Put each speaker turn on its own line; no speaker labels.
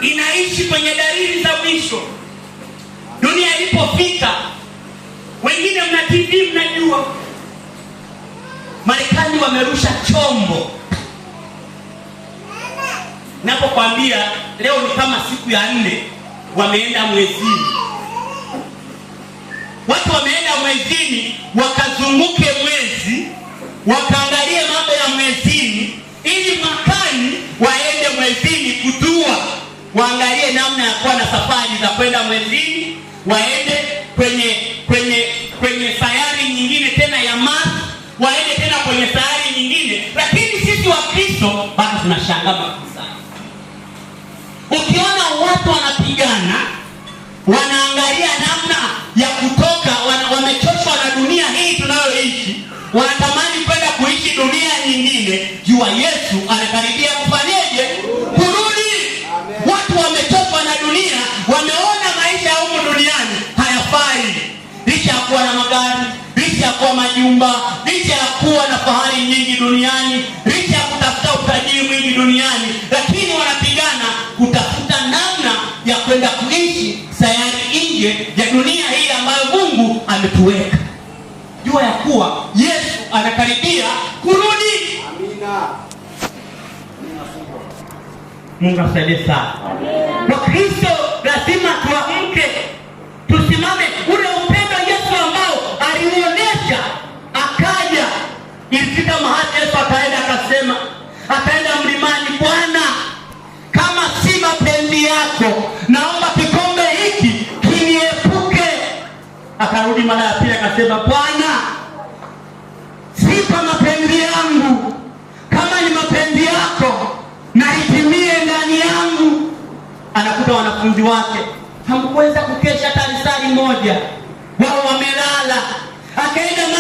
inaishi kwenye dalili za mwisho. Dunia ilipofika, wengine mna TV mnajua, Marekani wamerusha chombo. Napokwambia leo ni kama siku ya 4 wameenda mwezini. Watu wameenda mwezini wakazunguke mwezi, wakaangalie mambo ya mwezini, ili mwakani waende mwezini kutua, waangalie namna ya kuwa na safari za kwenda mwezini, waende kwenye sayari nyingine tena ya Mars, waende tena kwenye sayari nyingine. Lakini sisi wa Kristo bado tunashangaa kabisa. Ukiona watu wanapigana, wanaangalia namna ya kutoka, wamechoshwa na dunia hii tunayoishi, wanatamani kwenda kuishi dunia nyingine, jua Yesu anakaribia kufanyeje? Kurudi. Watu wamechoshwa na dunia, wameona maisha ya humu duniani hayafai. Licha ya kuwa na magari, licha ya kuwa majumba, licha ya kuwa na fahari nyingi duniani, licha ya kutafuta utajiri mwingi duniani, lakini wanapigana kutafuta namna ya kwenda kuishi sayari nje ya dunia hii ambayo Mungu ametuweka. Jua ya kuwa Yesu anakaribia kurudi. Amina. Mungu asaidie sana. Kwa Kristo lazima tuamke, tusimame ule upendo Yesu ambao aliuonesha, akaja. Ilifika mahali Yesu akaenda akasema, akaenda mlimani, Bwana, kama si mapenzi yako, naomba kikombe hiki kiniepuke. Akarudi mara ya pili akasema, Bwana, si kwa mapenzi yangu, kama ni mapenzi yako na itimie ndani yangu. Anakuta wanafunzi wake hamkuweza kukesha hata risali moja.